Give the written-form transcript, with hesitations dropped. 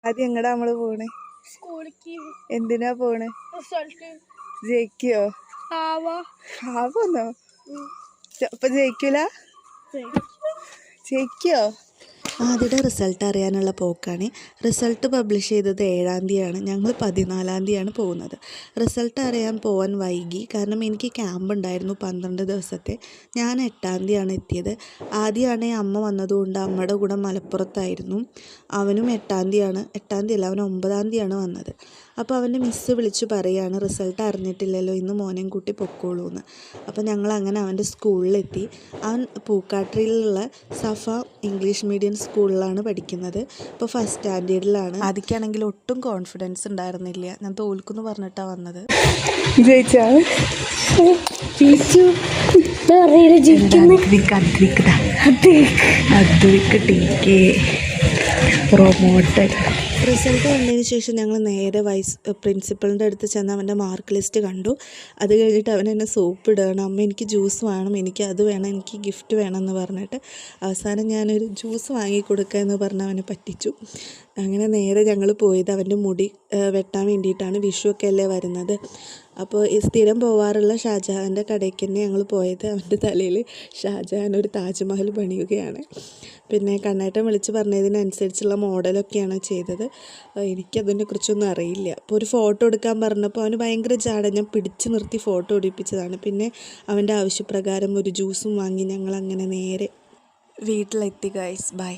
ആദ്യം എങ്ങടാ നമ്മള് പോണേ? എന്തിനാ പോണേ? ജയിക്കോ? ആവോന്നോ? അപ്പൊ ജയിക്കൂല? ജയിക്കോ? ആദ്യത്തെ റിസൾട്ട് അറിയാനുള്ള പോക്കാണ്. റിസൾട്ട് പബ്ലിഷ് ചെയ്തത് 7-ാം തീയതിയാണ്. ഞങ്ങൾ 14-ാം തീയതിയാണ് പോകുന്നത്. റിസൾട്ട് അറിയാൻ പോകാൻ വൈകി. കാരണം എനിക്ക് ക്യാമ്പ് ഉണ്ടായിരുന്നു 12 ദിവസത്തെ. ഞാൻ 8-ാം തീയതിയാണ് എത്തിയത്. ആദ്യമാണെങ്കിൽ അമ്മ വന്നതുകൊണ്ട് അമ്മയുടെ കൂടെ മലപ്പുറത്തായിരുന്നു. അവനും 8-ാം തീയതിയാണ്, 8-ാം തീയതി അല്ല, അവൻ 9-ാം തീയതിയാണ് വന്നത്. അപ്പോൾ അവൻ്റെ മിസ്സ് വിളിച്ച് പറയുകയാണ്, റിസൾട്ട് അറിഞ്ഞിട്ടില്ലല്ലോ, ഇന്ന് മോനെയും കൂട്ടി പൊക്കോളൂ എന്ന്. അപ്പോൾ ഞങ്ങൾ അങ്ങനെ അവൻ്റെ സ്കൂളിലെത്തി. അവൻ പൂക്കാട്ടിലുള്ള സഫ ഇംഗ്ലീഷ് മീഡിയം സ്കൂളിലാണ് പഠിക്കുന്നത്. ഇപ്പോൾ ഫസ്റ്റ് സ്റ്റാൻഡേർഡിലാണ്. ആദ്യക്കാണെങ്കിൽ ഒട്ടും കോൺഫിഡൻസ് ഉണ്ടായിരുന്നില്ല. ഞാൻ തോൽക്കുമെന്ന് പറഞ്ഞിട്ടാണ് വന്നത്. റിസൾട്ട് വന്നതിന് ശേഷം ഞങ്ങൾ നേരെ പ്രിൻസിപ്പളിൻ്റെ അടുത്ത് ചെന്ന് അവൻ്റെ മാർക്ക് ലിസ്റ്റ് കണ്ടു. അത് കഴിഞ്ഞിട്ട് അവൻ എന്നെ സോപ്പ് ഇടുകയാണ്. അമ്മ എനിക്ക് ജ്യൂസ് വേണം, എനിക്ക് അത് വേണം, എനിക്ക് ഗിഫ്റ്റ് വേണം എന്ന് പറഞ്ഞിട്ട് അവസാനം ഞാനൊരു ജ്യൂസ് വാങ്ങിക്കൊടുക്കുക എന്ന് പറഞ്ഞ് അവനെ പറ്റിച്ചു. അങ്ങനെ നേരെ ഞങ്ങൾ പോയത് അവൻ്റെ മുടി വെട്ടാൻ വേണ്ടിയിട്ടാണ്. വിഷുവൊക്കെ അല്ലേ വരുന്നത്. അപ്പോൾ ഈ സ്ഥിരം പോവാറുള്ള ഷാജഹാൻ്റെ കടയ്ക്ക് തന്നെ ഞങ്ങൾ പോയത്. അവൻ്റെ തലയിൽ ഷാജഹാൻ ഒരു താജ്മഹൽ പണിയുകയാണ്. പിന്നെ കണ്ണേട്ടൻ വിളിച്ച് പറഞ്ഞതിനനുസരിച്ചുള്ള മോഡലൊക്കെയാണ് ചെയ്തത്. എനിക്കതിനെക്കുറിച്ചൊന്നും അറിയില്ല. അപ്പോൾ ഒരു ഫോട്ടോ എടുക്കാൻ പറഞ്ഞപ്പോൾ അവന് ഭയങ്കര ജാട. ഞാൻ പിടിച്ച് നിർത്തി ഫോട്ടോ എടുപ്പിച്ചതാണ്. പിന്നെ അവൻ്റെ ആവശ്യപ്രകാരം ഒരു ജ്യൂസും വാങ്ങി ഞങ്ങളങ്ങനെ നേരെ വീട്ടിലെത്തി. Guys, by.